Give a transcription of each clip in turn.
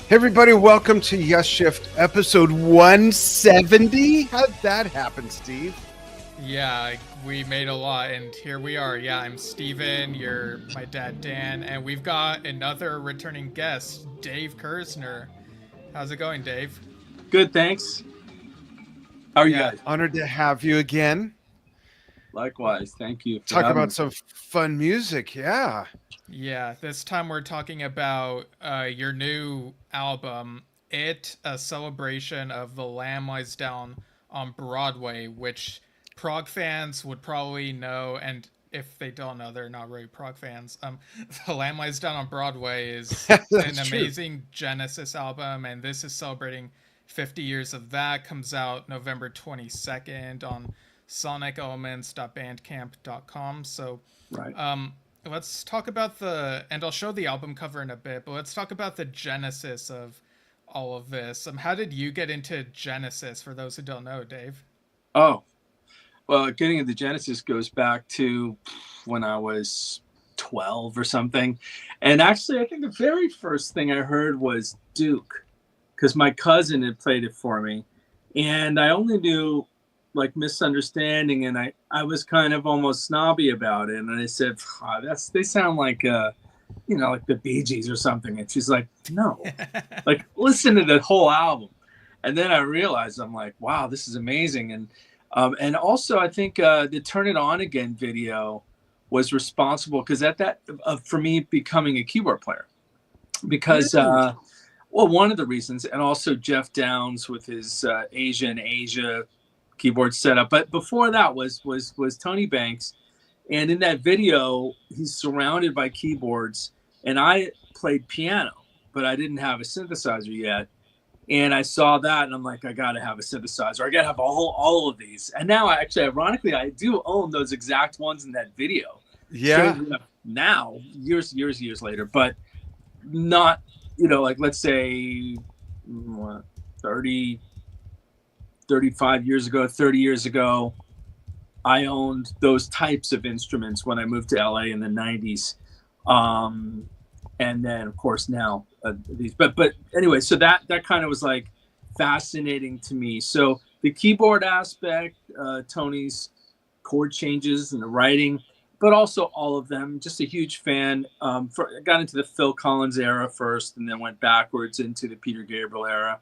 Hey everybody, welcome to Yesshift episode 170. How'd that happen, Steve? Yeah, we made a lot, and here we are. Yeah, I'm Steven, you're my dad Dan, and we've got another returning guest, Dave Kerzner. How's it going, Dave? Good, thanks. How are you Yeah, guys? Honored to have you again. Likewise. Thank you for Talk having about me. some fun music, yeah. yeah. This time we're talking about your new album, It, a celebration of The Lamb Lies Down on Broadway, which prog fans would probably know, and if they don't know, they're not really prog fans. The Lamb Lies Down on Broadway is an That's true. amazing Genesis album, and this is celebrating 50 years of that. Comes out November 22nd on sonicelements.bandcamp.com. So, Right. let's talk about and I'll show the album cover in a bit, but let's talk about the genesis of all of this. How did you get into Genesis, for those who don't know, Dave? Oh, well, getting into Genesis goes back to when I was 12 or something. And actually, I think the very first thing I heard was Duke, because my cousin had played it for me. And I only knew like Misunderstanding, and I was kind of almost snobby about it. And I said, they sound like like the Bee Gees or something. And she's like, no, like listen to the whole album. And then I realized, I'm like, wow, this is amazing. And also I think the Turn It On Again video was responsible because for me becoming a keyboard player, because well, one of the reasons, and also Jeff Downs with his Asia keyboard setup. But before that was Tony Banks. And in that video, he's surrounded by keyboards, and I played piano, but I didn't have a synthesizer yet. And I saw that, and I'm like, I got to have a synthesizer. I got to have all of these. And now, ironically, I do own those exact ones in that video. Yeah. So, now, years later, but not, like let's say 35 years ago, 30 years ago, I owned those types of instruments when I moved to LA in the 90s. And then of course now these, but anyway, so that kind of was like fascinating to me. So the keyboard aspect, Tony's chord changes and the writing, but also all of them, just a huge fan. I got into the Phil Collins era first, and then went backwards into the Peter Gabriel era.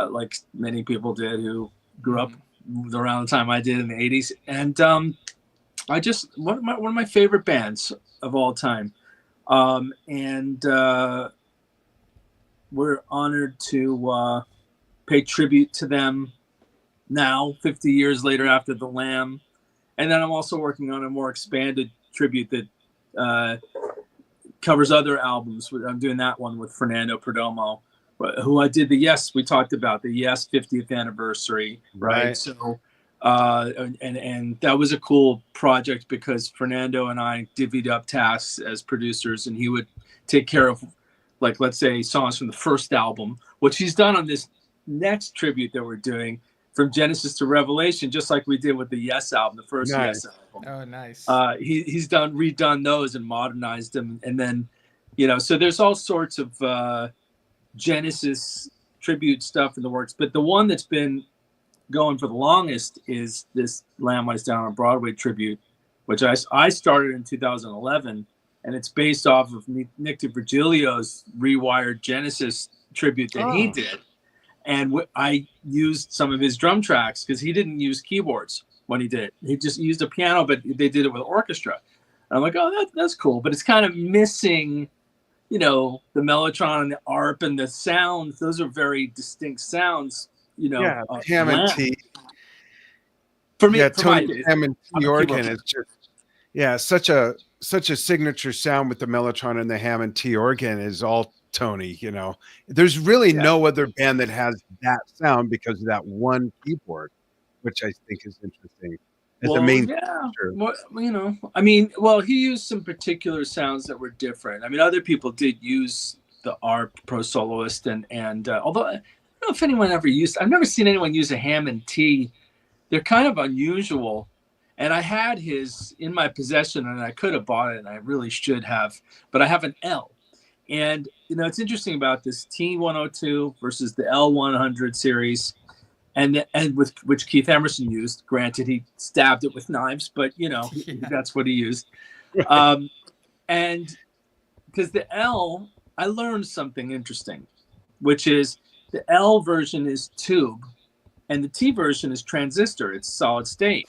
Like many people did who grew up around the time I did in the 80s. And I just, one of my favorite bands of all time. And we're honored to pay tribute to them now, 50 years later after The Lamb. And then I'm also working on a more expanded tribute that covers other albums. I'm doing that one with Fernando Perdomo, who I did we talked about the 50th anniversary, right? So, and that was a cool project because Fernando and I divvied up tasks as producers, and he would take care of, like, let's say songs from the first album, which he's done on this next tribute that we're doing, from Genesis to Revelation, just like we did with the Yes album, the first Nice. Yes album. Oh, nice. He's redone those and modernized them, and then, so there's all sorts of Genesis tribute stuff in the works, but the one that's been going for the longest is this Lamb Lies Down on Broadway tribute, which I started in 2011, and it's based off of Nick DiVirgilio's rewired Genesis tribute that he did. And I used some of his drum tracks because he didn't use keyboards when he did it. He just used a piano, but they did it with orchestra. And I'm like, oh, that's cool, but it's kind of missing the mellotron and the arp and the sounds. Those are very distinct sounds, Yeah, Hammond T. For me, Yeah, for Tony Hammond T organ is just, such a signature sound with the mellotron and the Hammond T organ is all Tony, There's really no other band that has that sound because of that one keyboard, which I think is interesting. As the main feature. Well, he used some particular sounds that were different. Other people did use the ARP Pro Soloist, and although I don't know if anyone ever I've never seen anyone use a Hammond T. They're kind of unusual. And I had his in my possession, and I could have bought it, and I really should have, but I have an L. And it's interesting about this T102 versus the L100 series, and with which Keith Emerson used. Granted, he stabbed it with knives, but that's what he used. And because the L, I learned something interesting, which is the L version is tube, and the T version is transistor. It's solid state.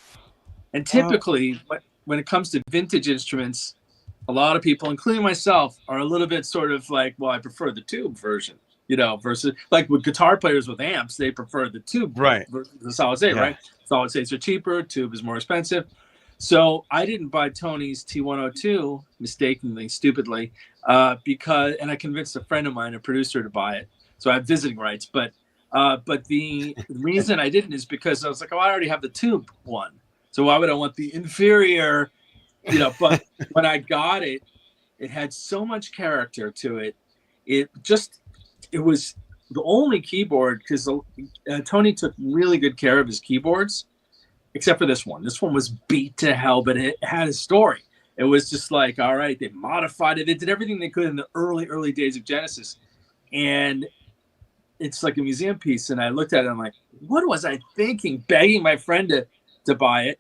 And typically, when it comes to vintage instruments, a lot of people, including myself, are a little bit sort of like, well, I prefer the tube version, versus like with guitar players with amps, they prefer the tube versus the solid state, right? Solid states are cheaper, tube is more expensive. So I didn't buy Tony's T102 mistakenly, stupidly, because I convinced a friend of mine, a producer, to buy it. So I have visiting rights, but the reason I didn't is because I was like, I already have the tube one. So why would I want the inferior, but when I got it, it had so much character to it. It was the only keyboard, because Tony took really good care of his keyboards, except for this one. This one was beat to hell, but it had a story. It was just like, all right, they modified it. They did everything they could in the early days of Genesis. And it's like a museum piece. And I looked at it, I'm like, what was I thinking? Begging my friend to buy it.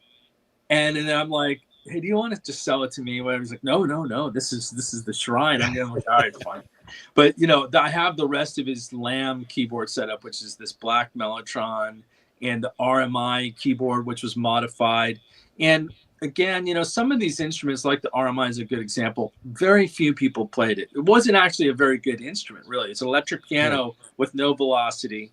And then I'm like, hey, do you want to just sell it to me? Whatever. He's like, no. This is the shrine. I'm like, all right, fine. But I have the rest of his Lamb keyboard setup, which is this black Mellotron, and the RMI keyboard, which was modified. And again, some of these instruments, like the RMI is a good example. Very few people played it. It wasn't actually a very good instrument, really. It's an electric piano with no velocity,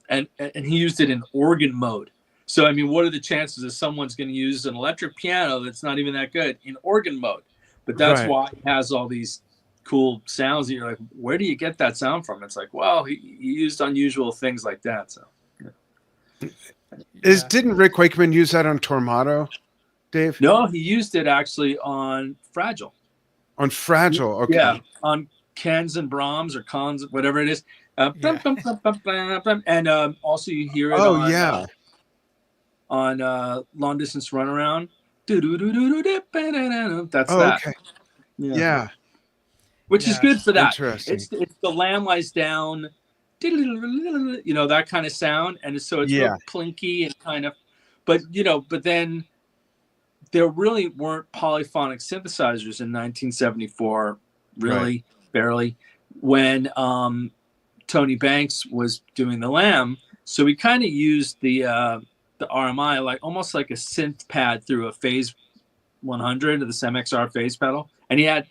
and he used it in organ mode. So, I mean, what are the chances that someone's going to use an electric piano that's not even that good in organ mode? But that's why it has all these cool sounds. And you're like, where do you get that sound from? It's like, well, he used unusual things like that. So, Didn't Rick Wakeman use that on Tormato, Dave? No, he used it actually on Fragile. On Fragile, okay. Yeah, on Cans and Brahms or Cons, whatever it is. And also you hear it on Long Distance Runaround. That's that. Okay. Yeah. Which is good for that. Interesting. It's the Lamb Lies Down, that kind of sound, and so it's real plinky and kind of, but then there really weren't polyphonic synthesizers in 1974, really, barely, when Tony Banks was doing the Lamb. So we kind of used the RMI like almost like a synth pad through a Phase 100 of the SemXR phase pedal, and he had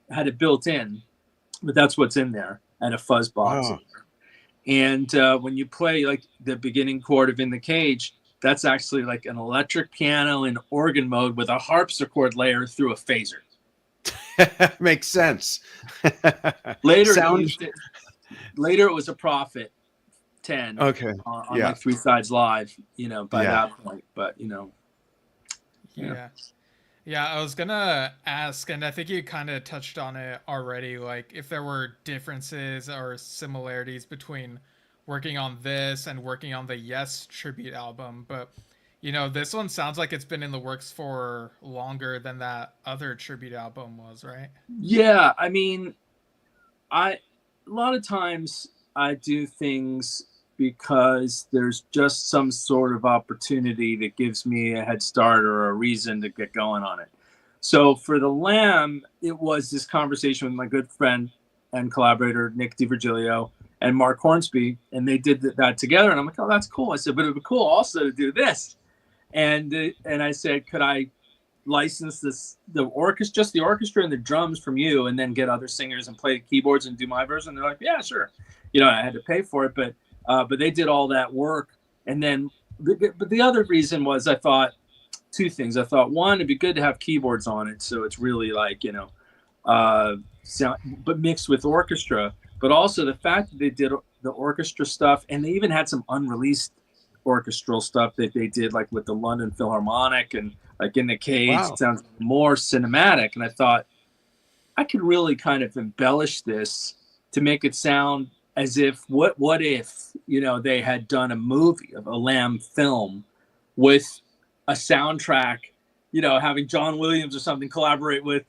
it built in, but that's what's in there, and a fuzz box. And when you play like the beginning chord of In the Cage, that's actually like an electric piano in organ mode with a harpsichord layer through a phaser. Makes sense. Later it was a Prophet 10 on like Three Sides Live, by that point. But I was gonna ask, and I think you kind of touched on it already, like if there were differences or similarities between working on this and working on the Yes tribute album, but this one sounds like it's been in the works for longer than that other tribute album was, right? Yeah, I mean, a lot of times I do things because there's just some sort of opportunity that gives me a head start or a reason to get going on it. So for the Lamb, it was this conversation with my good friend and collaborator, Nick DiVirgilio, and Mark Hornsby, and they did that together. And I'm like, oh, that's cool. I said, but it would be cool also to do this. And I said, could I license the orchestra, just the orchestra and the drums from you, and then get other singers and play the keyboards and do my version? They're like, yeah, sure. I had to pay for it, but they did all that work. And then, but the other reason was I thought two things. I thought, one, it'd be good to have keyboards on it, so it's really like sound, but mixed with orchestra. But also the fact that they did the orchestra stuff, and they even had some unreleased orchestral stuff that they did, like with the London Philharmonic and like In the Cage. It sounds more cinematic. And I thought I could really kind of embellish this to make it sound as if what if they had done a movie of a Lamb film with a soundtrack, having John Williams or something collaborate with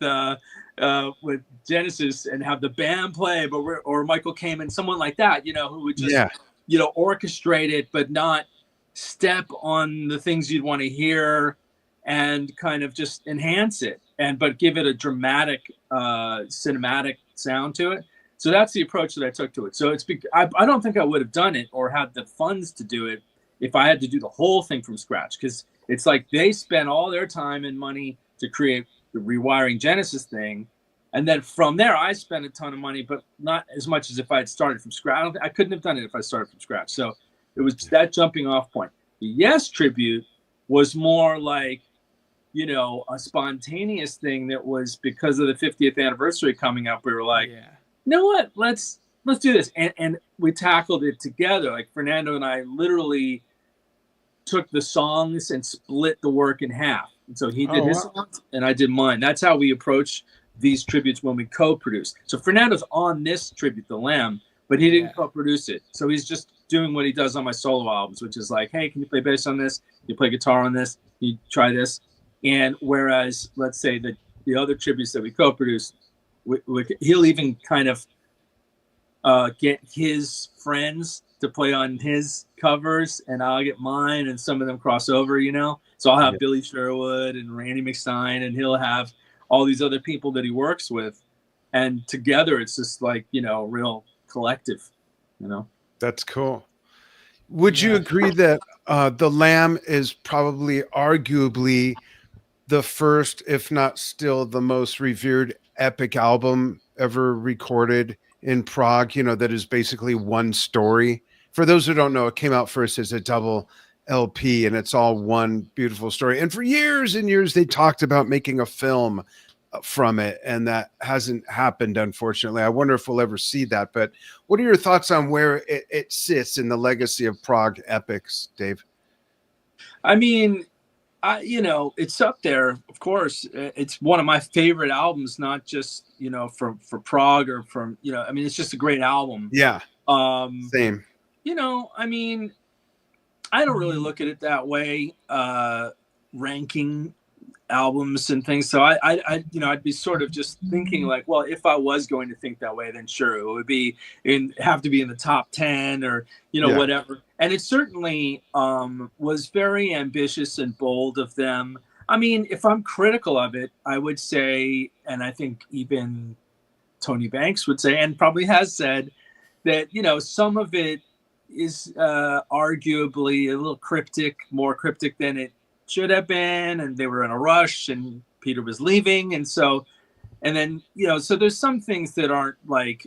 with Genesis and have the band play, or Michael Kamen, someone like that, who would just, orchestrate it, but not step on the things you'd want to hear and kind of just enhance it but give it a dramatic, cinematic sound to it. So that's the approach that I took to it. So I don't think I would have done it or had the funds to do it if I had to do the whole thing from scratch, because it's like they spent all their time and money to create the Rewiring Genesis thing. And then from there, I spent a ton of money, but not as much as if I had started from scratch. I couldn't have done it if I started from scratch. So it was that jumping off point. The Yes tribute was more like, a spontaneous thing that was because of the 50th anniversary coming up. We were like, you know what, let's do this. And we tackled it together. Like Fernando and I literally took the songs and split the work in half. And so he did his songs and I did mine. That's how we approach these tributes when we co-produce. So Fernando's on this tribute, The Lamb, but he didn't co-produce it. So he's just doing what he does on my solo albums, which is like, hey, can you play bass on this? Can you play guitar on this? Can you try this? And whereas, let's say that the other tributes that we co-produced, he'll even kind of get his friends to play on his covers, and I'll get mine, and some of them cross over, So I'll have Billy Sherwood and Randy McStine, and he'll have all these other people that he works with, and together it's just like, real collective, That's cool. Would you agree that The Lamb is probably arguably the first, if not still the most revered epic album ever recorded in Prague, that is basically one story? For those who don't know, it came out first as a double LP, and it's all one beautiful story. And for years and years, they talked about making a film from it, and that hasn't happened, unfortunately. I wonder if we'll ever see that. But what are your thoughts on where it sits in the legacy of Prague epics, Dave? I mean, it's up there, of course. It's one of my favorite albums, not just, for Prague or from, it's just a great album. Yeah. Same. I mean, I don't really look at it that way, ranking albums and things. So I'd be sort of just thinking like, well, if I was going to think that way, then sure, it would be have to be in the top 10 or, whatever. And it certainly was very ambitious and bold of them. I mean, if I'm critical of it, I would say, and I think even Tony Banks would say, and probably has said, that, some of it is arguably a little more cryptic than it should have been, and they were in a rush and Peter was leaving, and so there's some things that aren't like,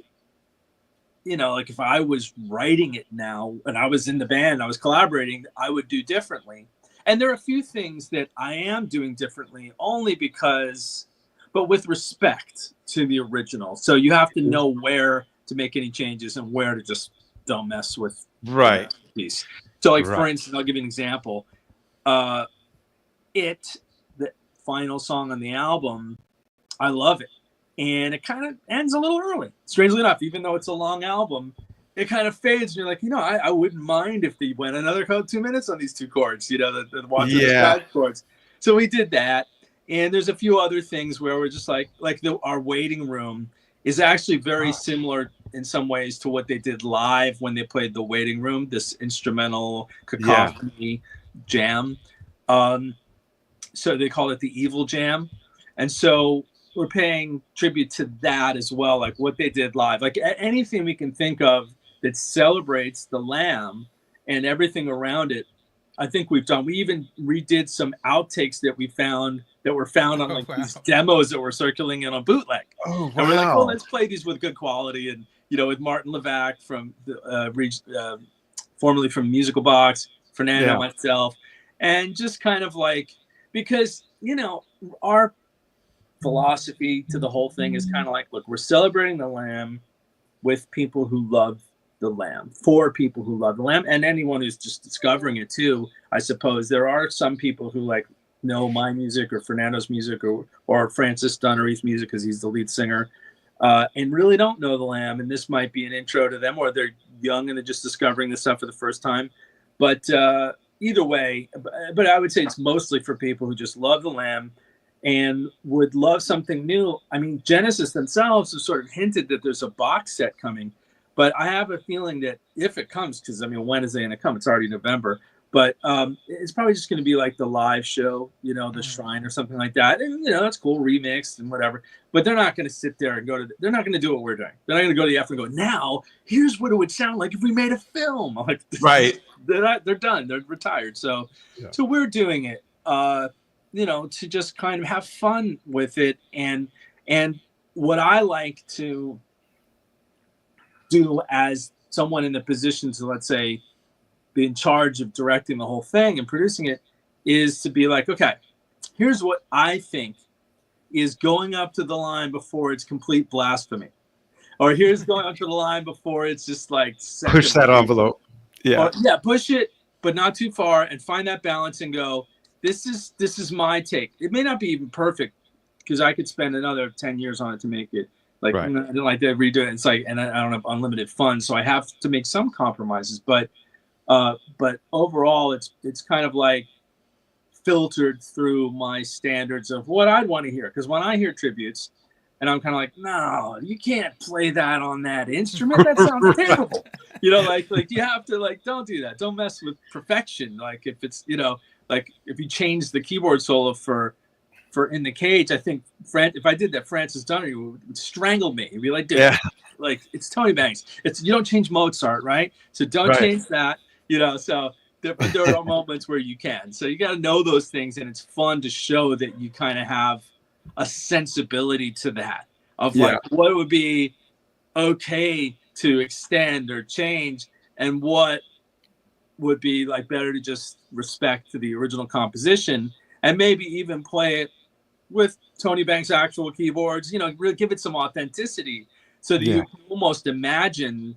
like if I was writing it now and I was in the band, I was collaborating, I would do differently. And there are a few things that I am doing differently only because, but with respect to the original. So you have to know where to make any changes and where to just don't mess with the piece. So like, for instance, I'll give you an example. The final song on the album, I love it. And it kind of ends a little early. Strangely enough, even though it's a long album, it kind of fades. And you're like, I wouldn't mind if they went another 2 minutes on these two chords, the Watch of the Sky chords. So we did that. And there's a few other things where we're just like our waiting room is actually very similar in some ways to what they did live when they played The Waiting Room, this instrumental cacophony jam. So they call it the Evil Jam. And so we're paying tribute to that as well, like what they did live. Like anything we can think of that celebrates the Lamb and everything around it, I think we've done. We even redid some outtakes that were found on these demos that were circulating on bootleg. Oh, wow. And we're like, well, let's play these with good quality. And, with Martin Levac from formerly from Musical Box, Fernando, myself, and just kind of like, because, our philosophy to the whole thing is kind of like, look, we're celebrating the Lamb with people who love the Lamb, for people who love the Lamb, and anyone who's just discovering it too. I suppose there are some people who like know my music or Fernando's music or Francis Dunnery's music because he's the lead singer, and really don't know the Lamb, and this might be an intro to them, or they're young and they're just discovering this stuff for the first time. But either way, but I would say it's mostly for people who just love the Lamb and would love something new. I mean, Genesis themselves have sort of hinted that there's a box set coming, but I have a feeling that if it comes, because I mean, when is it going to come? It's already November, but it's probably just going to be like the live show, you know, the Shrine or something like that. And, you know, that's cool, remixed and whatever. But they're not going to sit there and they're not going to do what we're doing. They're not going to go to the after and go, now, here's what it would sound like if we made a film. Like, Right. They're done. They're retired. So we're doing it, you know, to just kind of have fun with it. And what I like to do as someone in the position to, let's say, be in charge of directing the whole thing and producing it, is to be like, okay, here's what I think is going up to the line before it's complete blasphemy, or here's going up to the line before it's just like push that envelope. Or, push it, but not too far, and find that balance and go, this is my take. It may not be even perfect, because I could spend another 10 years on it to make it. Like, I don't like to redo it. It's like, and I don't have unlimited funds, so I have to make some compromises. But overall, it's kind of like filtered through my standards of what I'd want to hear. Because when I hear tributes, and I'm kind of like, no, you can't play that on that instrument. That sounds terrible. You know, like you have to, like, don't do that. Don't mess with perfection. Like, if it's, you know, like if you change the keyboard solo for In the Cage, I think if I did that, Francis Dunnery would strangle me. He'd be like, dude, like, it's Tony Banks. You don't change Mozart, right? So don't change that. You know, so there are moments where you can. So you got to know those things, and it's fun to show that you kind of have a sensibility to that, of like what would be okay to extend or change, and what would be like better to just respect to the original composition, and maybe even play it with Tony Banks' actual keyboards, you know, really give it some authenticity, so that you can almost imagine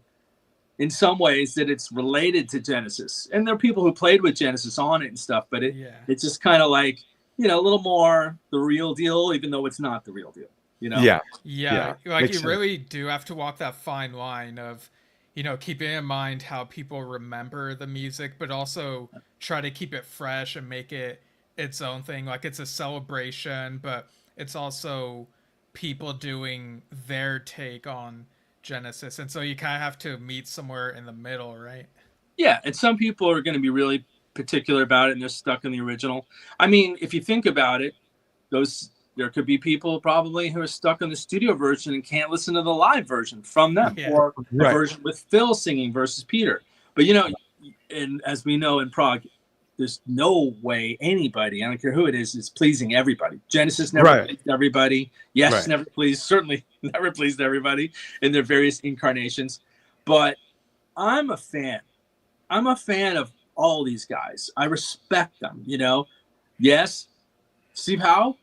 in some ways that it's related to Genesis. And there are people who played with Genesis on it and stuff, but it's just kind of like, you know, a little more the real deal, even though it's not the real deal, you know? Yeah. Like, you really do have to walk that fine line of, you know, keeping in mind how people remember the music, but also try to keep it fresh and make it its own thing. Like, it's a celebration, but it's also people doing their take on Genesis. And so you kind of have to meet somewhere in the middle, right? Yeah. And some people are going to be really particular about it, and they're stuck in the original. I mean, if you think about it, there could be people probably who are stuck in the studio version and can't listen to the live version from them, or a version with Phil singing versus Peter. But, you know, and as we know in Prague, there's no way anybody, I don't care who it is pleasing everybody. Genesis never pleased everybody. Yes, certainly never pleased everybody in their various incarnations. But I'm a fan. I'm a fan of all these guys. I respect them, you know. Yes, Steve Howe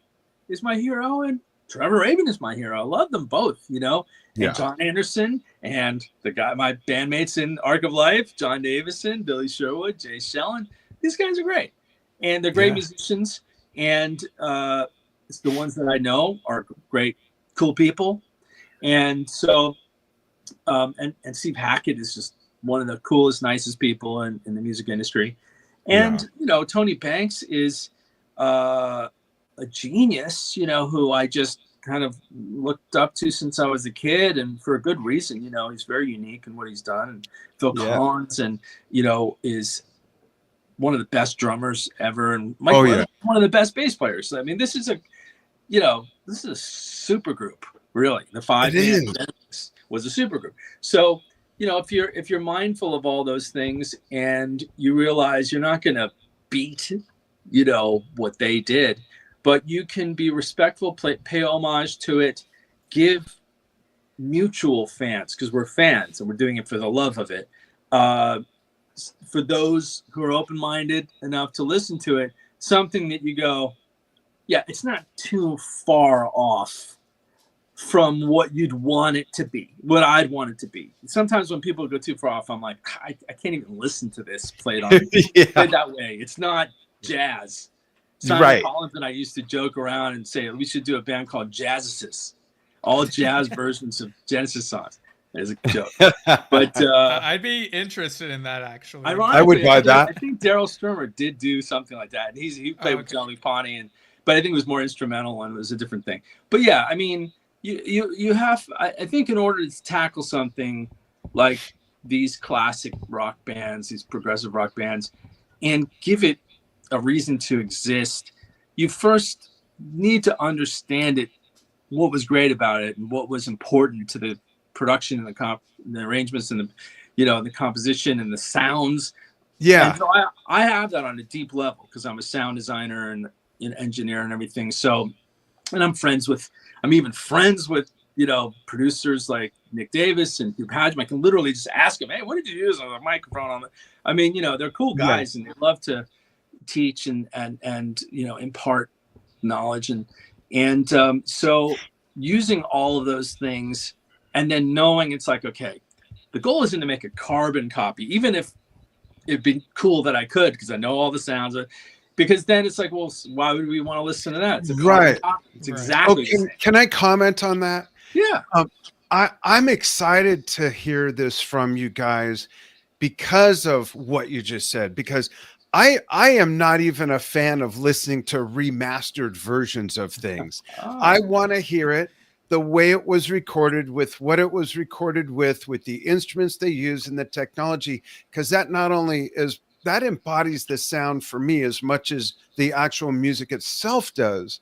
is my hero, and Trevor Rabin is my hero. I love them both, you know. And John Anderson, and the guy, my bandmates in Arc of Life, John Davison, Billy Sherwood, Jay Shellen. These guys are great, and they're great musicians. And it's the ones that I know are great, cool people. And so, and Steve Hackett is just one of the coolest, nicest people in the music industry. And, you know, Tony Banks is a genius, you know, who I just kind of looked up to since I was a kid, and for a good reason. You know, he's very unique in what he's done. And Phil Collins, and, you know, is one of the best drummers ever, and Mike one of the best bass players. I mean, this is a super group, really. The five was a super group. So, you know, if you're mindful of all those things, and you realize you're not going to beat, you know, what they did, but you can be respectful, pay homage to it, give mutual fans, because we're fans and we're doing it for the love of it. For those who are open-minded enough to listen to it, something that you go, yeah, it's not too far off from what you'd want it to be, what I'd want it to be. Sometimes when people go too far off, I'm like, I can't even listen to this played played that way. It's not jazz. Simon Collins and I used to joke around and say we should do a band called Jazzicists, all jazz versions of Genesis songs. As a joke, but I'd be interested in that, actually. I would buy that. I think Daryl Sturmer did do something like that, and he played with John Lupani, but I think it was more instrumental and it was a different thing. But yeah, I mean, you have, I think in order to tackle something like these classic rock bands, these progressive rock bands, and give it a reason to exist, you first need to understand it, what was great about it and what was important to the production and the arrangements and the, you know, the composition and the sounds. Yeah. And so I have that on a deep level because I'm a sound designer and an engineer and everything. So, and I'm even friends with, you know, producers like Nick Davis and Hugh Padgham. I can literally just ask them, hey, what did you use on the microphone on the, I mean, you know, they're cool guys and they love to teach and you know, impart knowledge and so using all of those things and then knowing it's like, okay, the goal isn't to make a carbon copy, even if it'd be cool that I could, because I know all the sounds, because then it's like, well, why would we want to listen to that? It's a carbon copy. It's exactly the same. Can I comment on that? Yeah. I'm excited to hear this from you guys because of what you just said, because I am not even a fan of listening to remastered versions of things. I want to hear it the way it was recorded, with what it was recorded with the instruments they use and the technology, because that not only is, that embodies the sound for me as much as the actual music itself does.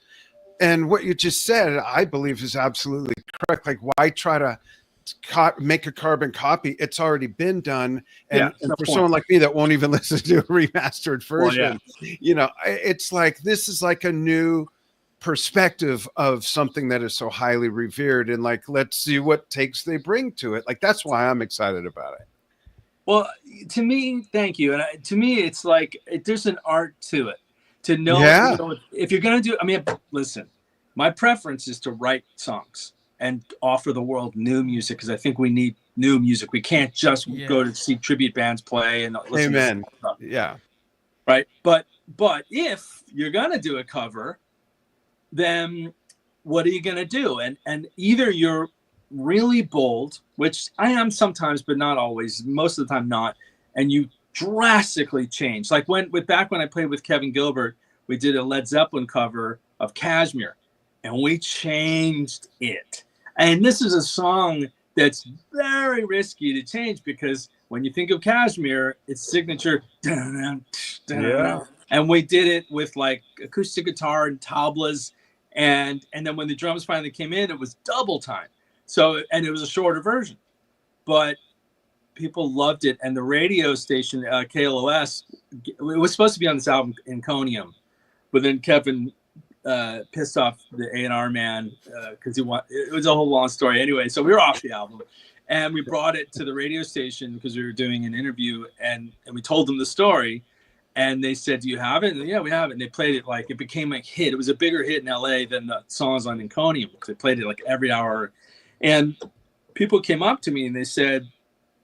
And what you just said, I believe, is absolutely correct. Like, why try to make a carbon copy? It's already been done. And, for someone like me that won't even listen to a remastered version, you know, it's like, this is like a new perspective of something that is so highly revered, and like, let's see what takes they bring to it. Like, that's why I'm excited about it. Well, to me, thank you. And to me, it's like, there's an art to it. To know, you know, if you're going to do, I mean, listen, my preference is to write songs and offer the world new music, because I think we need new music. We can't just go to see tribute bands play and listen to stuff. Yeah. Right. But if you're going to do a cover, then what are you going to do? And either you're really bold, which I am sometimes, but not always, most of the time not, and you drastically change. Like back when I played with Kevin Gilbert, we did a Led Zeppelin cover of Kashmir, and we changed it. And this is a song that's very risky to change, because when you think of Kashmir, it's signature. And we did it with like acoustic guitar and tablas. And then when the drums finally came in, it was double time. So, and it was a shorter version, but people loved it. And the radio station, KLOS, it was supposed to be on this album, Inconium, but then Kevin pissed off the A&R man because it was a whole long story anyway. So we were off the album, and we brought it to the radio station because we were doing an interview, and we told them the story, and they said, "Do you have it?" And yeah, we have it. And they played it, like it became a hit. It was a bigger hit in LA than the songs on Inconium, because they played it like every hour. And people came up to me and they said,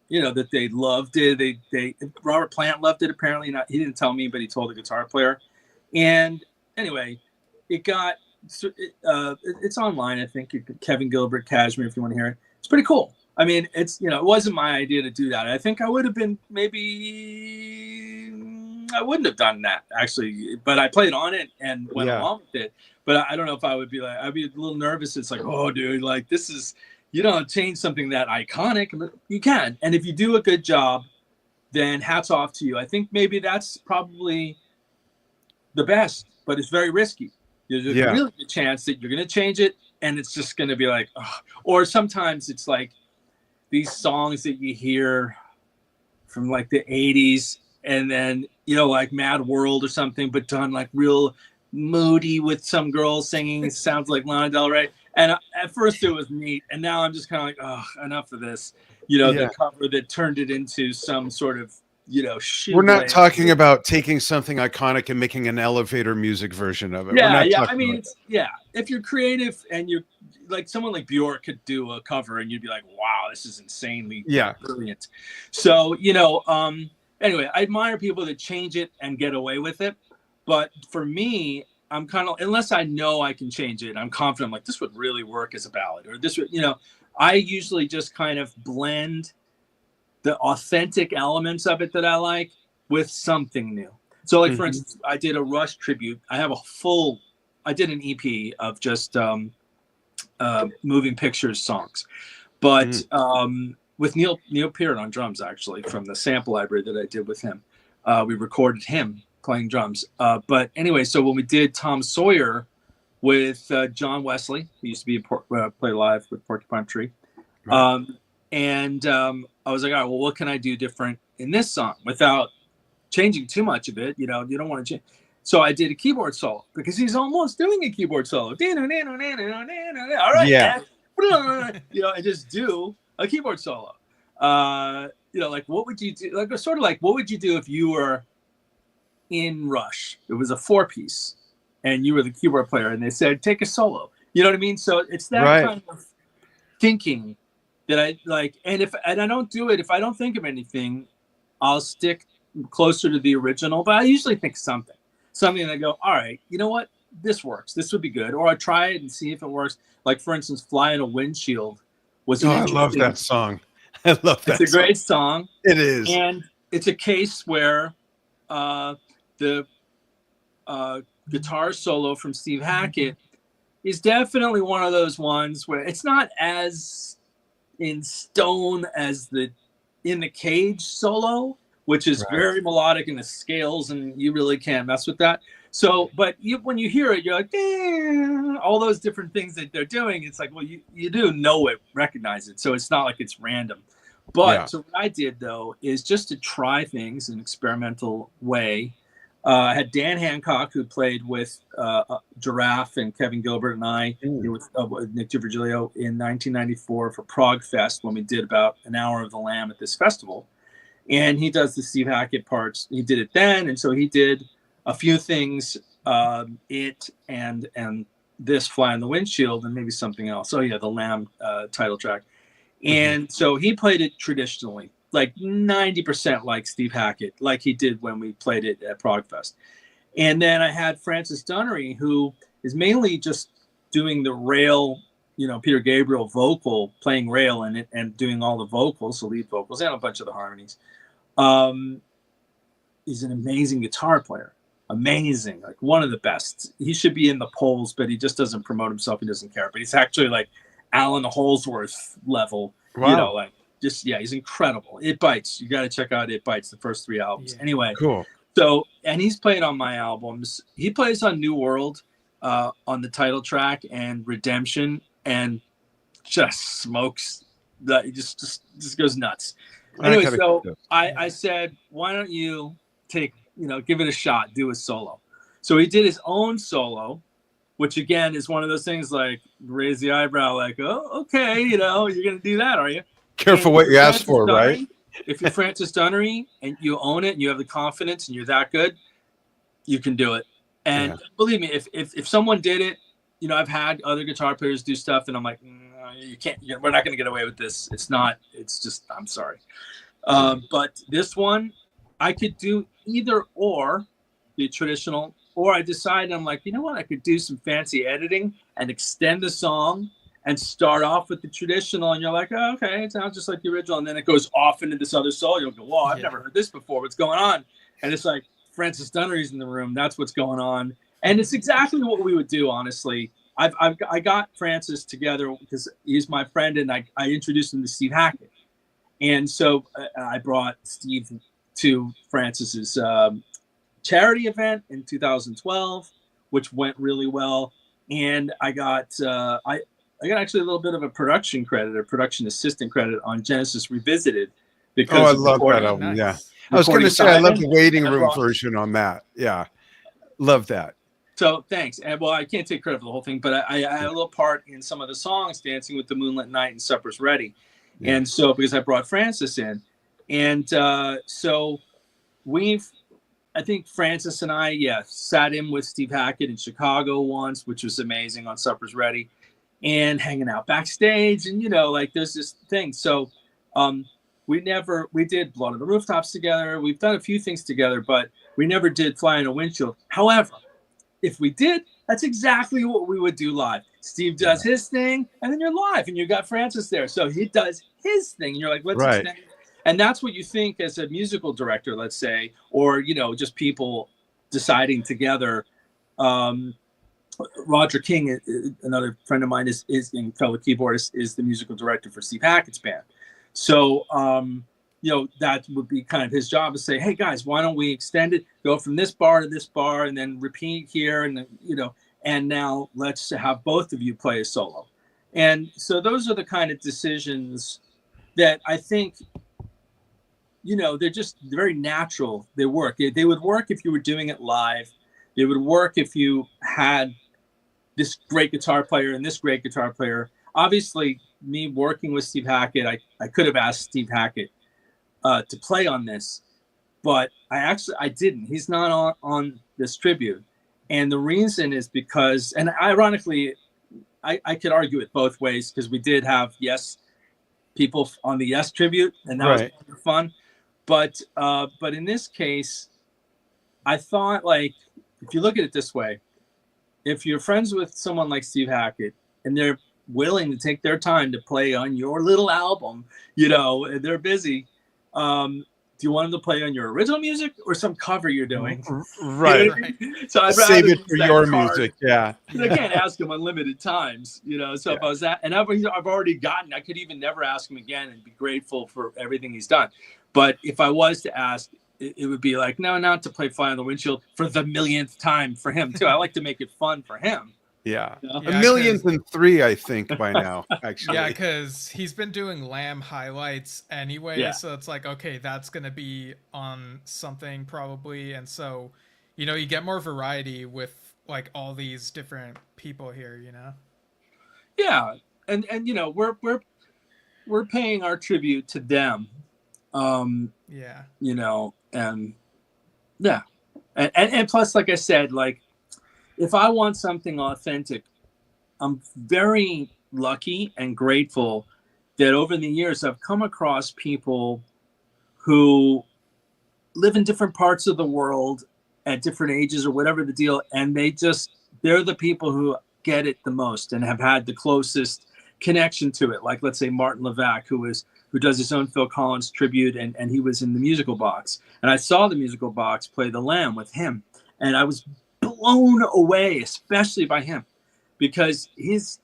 you know, that they loved it. They Robert Plant loved it, apparently. Not, he didn't tell me, but he told the guitar player. And anyway, it got it's online, I think. Kevin Gilbert, Kashmir, if you want to hear it. It's pretty cool. I mean, it's, you know, it wasn't my idea to do that. I think I would have been, maybe I wouldn't have done that, actually, but I played on it and went along with it. But I don't know if I would be like, I'd be a little nervous. It's like, oh, dude, like, this is, you don't change something that iconic. You can. And if you do a good job, then hats off to you. I think maybe that's probably the best, but it's very risky. There's a really good chance that you're going to change it, and it's just going to be like, oh. Or sometimes it's like these songs that you hear from like the 80s, and then, you know, like Mad World or something, but done like real moody with some girl singing. It sounds like Lana Del Rey. And at first it was neat, and now I'm just kind of like, oh, enough of this. You know, the cover that turned it into some sort of, you know, we're not talking about taking something iconic and making an elevator music version of it. Yeah. I mean, if you're creative and you're like, someone like Bjork could do a cover and you'd be like, wow, this is insanely brilliant. So, you know, anyway, I admire people that change it and get away with it. But for me, I'm kind of, unless I know I can change it, I'm confident, I'm like, this would really work as a ballad, or this would, you know, I usually just kind of blend the authentic elements of it that I like with something new. So like, for instance, I did a Rush tribute. I have a full I did an EP of just moving pictures songs, but with Neil Peart on drums, actually, from the sample library that I did with him. We recorded him playing drums. But anyway, so when we did Tom Sawyer with John Wesley, who used to be play live with Porcupine Tree, and I was like, all right, well, what can I do different in this song without changing too much of it? You know, you don't want to change. So I did a keyboard solo because he's almost doing a keyboard solo. All right, yeah. You know, and just do a keyboard solo. You know, like what would you do? Like sort of like what would you do if you were in Rush? It was a 4-piece, and you were the keyboard player, and they said take a solo. You know what I mean? So it's that kind of thinking that I like. And I don't do it if I don't think of anything, I'll stick closer to the original. But I usually think something that I go, all right, you know what? This works. This would be good. Or I try it and see if it works. Like for instance, "Fly in a Windshield" was. I love that song. I love that. It's a great song. It is, and it's a case where the guitar solo from Steve Hackett is definitely one of those ones where it's not as in stone as the In the Cage solo, which is very melodic in the scales, and you really can't mess with that. So, but when you hear it, you're like, all those different things that they're doing. It's like, well, you do know it, recognize it. So it's not like it's random. But so what I did, though, is just to try things in an experimental way. I had Dan Hancock, who played with Giraffe and Kevin Gilbert and I, with Nick DiVirgilio in 1994 for Prague Fest, when we did about an hour of The Lamb at this festival. And he does the Steve Hackett parts. He did it then, and so he did a few things, it and this "Fly on the Windshield" and maybe something else. Oh yeah, the Lamb title track. And so he played it traditionally, like 90% like Steve Hackett, like he did when we played it at Prague Fest. And then I had Francis Dunnery, who is mainly just doing the rail, you know, Peter Gabriel vocal, playing rail in it and doing all the vocals, the lead vocals, and a bunch of the harmonies. He's an amazing guitar player. Amazing, like one of the best. He should be in the polls, but he just doesn't promote himself. He doesn't care. But he's actually like Alan Holsworth level. You know, like just he's incredible. It Bites. You got to check out It Bites, the first 3 albums. Anyway, cool. So, and he's played on my albums. He plays on New World, on the title track, and Redemption, and just smokes. He just goes nuts. Anyway, so I said, why don't you give it a shot, do a solo. So he did his own solo, which again is one of those things like raise the eyebrow, like, oh, okay, you're going to do that, are you? Careful what you ask for, right? If you're Francis Dunnery and you own it and you have the confidence and you're that good, you can do it. And believe me, if someone did it, I've had other guitar players do stuff and I'm like, no, you can't, we're not going to get away with this. It's just, I'm sorry. But this one, I could do either or, the traditional, or I decided, I'm like, you know what? I could do some fancy editing and extend the song and start off with the traditional. And you're like, oh, okay, it sounds just like the original. And then it goes off into this other solo. You'll go, whoa, I've never heard this before. What's going on? And it's like, Francis Dunnery's in the room. That's what's going on. And it's exactly what we would do, honestly. I got Francis together because he's my friend, and I introduced him to Steve Hackett. And so I brought Steve to Francis's charity event in 2012, which went really well. And I got actually a little bit of a production credit, a production assistant credit on Genesis Revisited. Because I love that album. Nice. Yeah. I was going to say, I love the waiting room version on that. Yeah. Love that. So thanks. And well, I can't take credit for the whole thing, but I had a little part in some of the songs, Dancing with the Moonlit Night and Supper's Ready. Yeah. And so, because I brought Francis in. And so I think Francis and I, sat in with Steve Hackett in Chicago once, which was amazing, on Supper's Ready, and hanging out backstage. And, there's this thing. So we did Blood on the Rooftops together. We've done a few things together, but we never did Fly in a Windshield. However, if we did, that's exactly what we would do live. Steve does his thing, and then you're live, and you got Francis there. So he does his thing, and you're like, let's extend it. And that's what you think as a musical director, let's say, or, just people deciding together, Roger King, another friend of mine, is and fellow keyboardist, is the musical director for Steve Hackett's band. So, that would be kind of his job to say, hey guys, why don't we extend it, go from this bar to this bar, and then repeat here, and and now let's have both of you play a solo. And so those are the kind of decisions that I think, they're just very natural. They work. They would work if you were doing it live. It would work if you had this great guitar player and this great guitar player. Obviously, me working with Steve Hackett, I could have asked Steve Hackett to play on this, but I didn't. He's not on this tribute. And the reason is because, and ironically, I could argue it both ways, because we did have people on the Yes tribute, and that was fun. But in this case, I thought, like, if you look at it this way, if you're friends with someone like Steve Hackett and they're willing to take their time to play on your little album, they're busy. Do you want them to play on your original music or some cover you're doing? Right. So I'd save it for your music. Yeah. I can't ask him unlimited times, So if I was that, and I've already gotten, I could even never ask him again and be grateful for everything he's done. But if I was to ask, it would be like, no, not to play Fly on the Windshield for the millionth time for him too. I like to make it fun for him. Yeah. A millionth and three, I think, by now, actually. Yeah, because he's been doing Lamb highlights anyway, Yeah. So it's like, okay, that's going to be on something probably. And so, you get more variety with, like, all these different people here, Yeah. And we're paying our tribute to them. Yeah. And yeah. And plus, like I said, like, if I want something authentic, I'm very lucky and grateful that over the years I've come across people who live in different parts of the world at different ages or whatever the deal, and they're the people who get it the most and have had the closest connection to it. Like, let's say Martin Levac, who does his own Phil Collins tribute, and he was in the Musical Box, and I saw the Musical Box play The Lamb with him, and I was blown away, especially by him, because it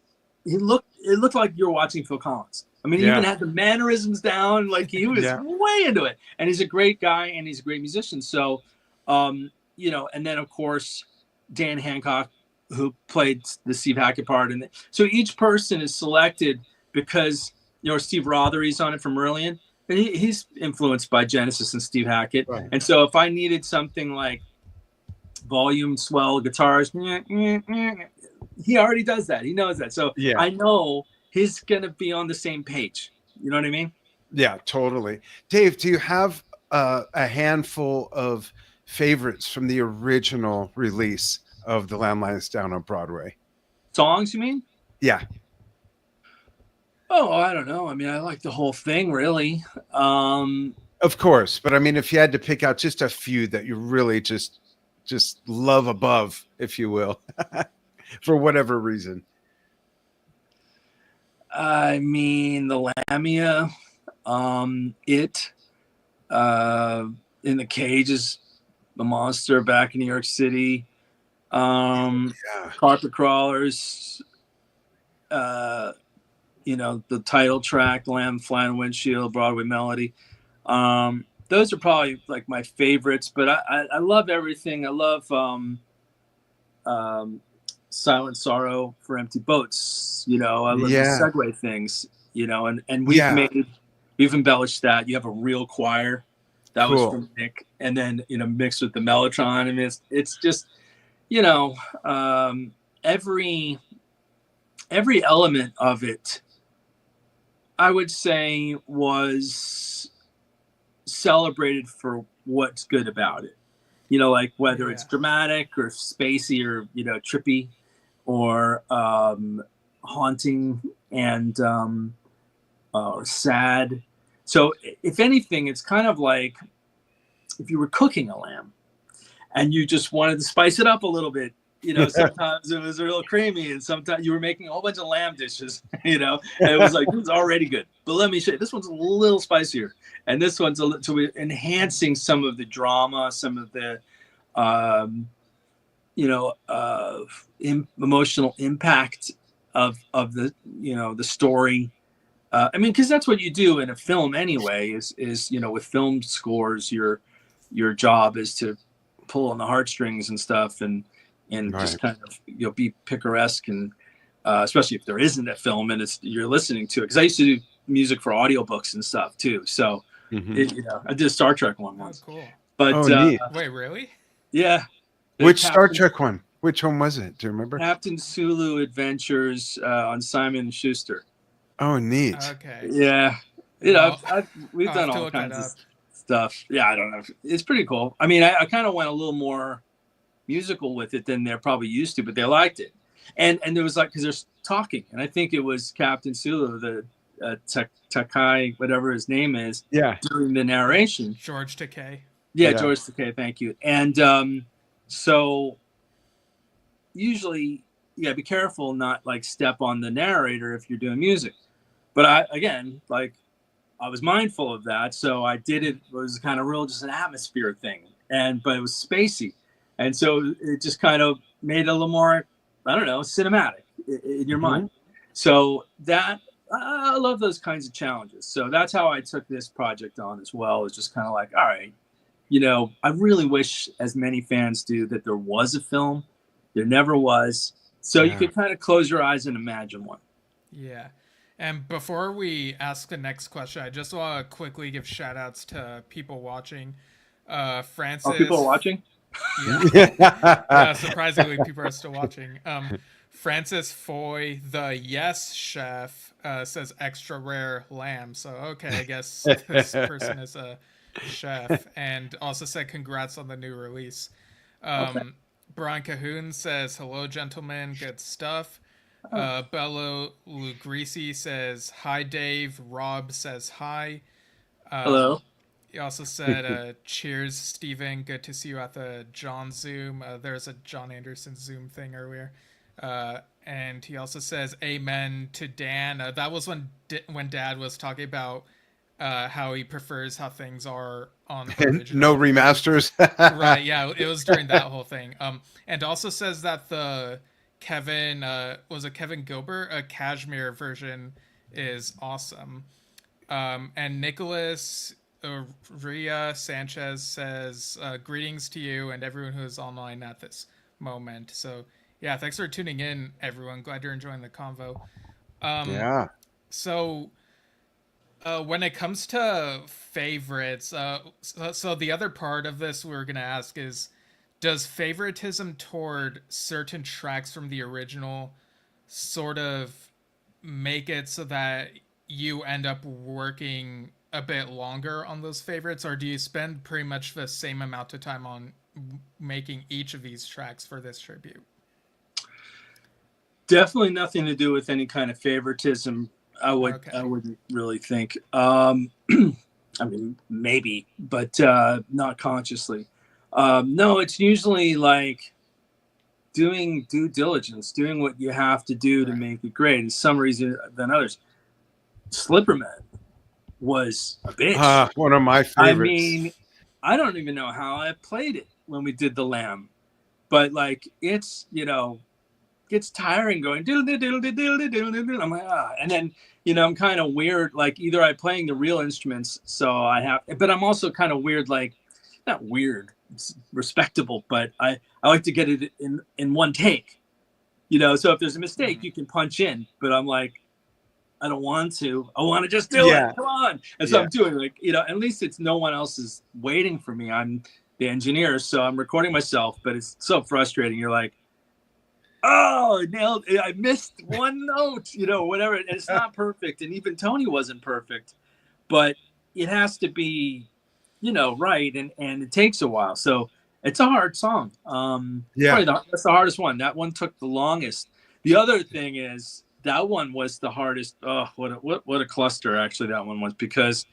looked like you're watching Phil Collins. I mean, he even had the mannerisms down, like he was way into it. And he's a great guy, and he's a great musician. So, and then of course Dan Hancock, who played the Steve Hackett part, and so each person is selected because Steve Rothery's on it from Marillion, and he's influenced by Genesis and Steve Hackett. Right. And so if I needed something like volume, swell, guitars, he already does that. He knows that. So I know he's going to be on the same page. You know what I mean? Yeah, totally. Dave, do you have a handful of favorites from the original release of The Lamb Lies Down on Broadway? Songs, you mean? Yeah. Oh, I don't know. I mean, I like the whole thing, really. Of course. But I mean, if you had to pick out just a few that you really just love above, if you will, for whatever reason. I mean, the Lamia, It, In the Cage is the monster back in New York City. Carpet Crawlers, the title track, The Lamb Fly on the Windshield, Broadway Melody. Those are probably like my favorites, but I love everything. I love Silent Sorrow for Empty Boats. I love the segue things, and we've embellished that. You have a real choir. That was from Nick. And then, mixed with the Mellotron. I mean, it's just, every element of it, I would say, was celebrated for what's good about it. Like whether it's dramatic or spacey or, trippy or haunting and or sad. So if anything, it's kind of like if you were cooking a lamb and you just wanted to spice it up a little bit. Sometimes it was real creamy, and sometimes you were making a whole bunch of lamb dishes, and it was like, it was already good. But let me show you, this one's a little spicier, and this one's so enhancing some of the drama, some of the emotional impact of the the story. I mean, because that's what you do in a film anyway. Is with film scores, your job is to pull on the heartstrings and stuff, and Right. just kind of be picaresque, and especially if there isn't a film and you're listening to it. Because I used to do music for audiobooks and stuff too. So I did a Star Trek one once. Oh, cool. But neat. Wait, really? Yeah. Which Star Trek one? Which one was it? Do you remember? Captain Sulu Adventures on Simon and Schuster. Oh, neat. Okay. Yeah. Well, we've done all kinds of stuff. Yeah, I don't know. It's pretty cool. I mean, I kind of went a little more musical with it than they're probably used to, but they liked it. And there was because they're talking, and I think it was Captain Sulu, the Takai, whatever his name is, doing the narration. George Takei. Yeah, George Takei, thank you. And so usually, be careful not step on the narrator if you're doing music. But I was mindful of that, so I did it. It was kind of real, just an atmosphere thing, but it was spacey, and so it just kind of made it a little more, I don't know, cinematic in your mind. So that I love those kinds of challenges. So that's how I took this project on as well. It's just kind of all right, I really wish, as many fans do, that there was a film. There never was, so you could kind of close your eyes and imagine one. Yeah. And before we ask the next question, I just want to quickly give shout outs to people watching. Francis. Oh, people are watching? Yeah. Surprisingly, people are still watching. Francis Foy, the Yes Chef, says extra rare lamb. So, okay, I guess this person is a chef. And also said congrats on the new release. Brian Cahoon says, hello, gentlemen. Good stuff. Bello Lugrisi says hi, Dave. Rob says hi. Hello. He also said cheers, Steven. Good to see you at the John Zoom. There's a John Anderson Zoom thing earlier. And he also says amen to Dan. That was when Dad was talking about how he prefers how things are on original. No remasters. Right, yeah, it was during that whole thing. And also says that the Kevin Gilbert, a Cashmere version is awesome. And Nicholas Ria Sanchez says greetings to you and everyone who is online at this moment. So yeah, thanks for tuning in, everyone. Glad you're enjoying the convo. So when it comes to favorites, so the other part of this we're gonna ask is, does favoritism toward certain tracks from the original sort of make it so that you end up working a bit longer on those favorites, or do you spend pretty much the same amount of time on making each of these tracks for this tribute? Definitely nothing to do with any kind of favoritism. I wouldn't really think. I mean, maybe, but not consciously. No, it's usually doing due diligence, doing what you have to do to make it great. In some reason than others. Slipperman was a bitch. One of my favorites. I mean, I don't even know how I played it when we did the Lamb, but it's gets tiring going diddle diddle diddle diddle diddle. I'm like and then I'm kind of weird. Either I'm playing the real instruments, so I have, but I'm also kind of weird. Not weird, it's respectable, but I like to get it in one take. So if there's a mistake, you can punch in. But I'm I don't want to. I want to just do it. Come on. And so I'm doing at least it's no one else is waiting for me. I'm the engineer, so I'm recording myself, but it's so frustrating. You're oh, nailed it. I missed one note, whatever. And it's not perfect. And even Tony wasn't perfect, but it has to be, right. And it takes a while. So it's a hard song. That's the hardest one. That one took the longest. The other thing is that one was the hardest. Oh, what a cluster actually that one was, because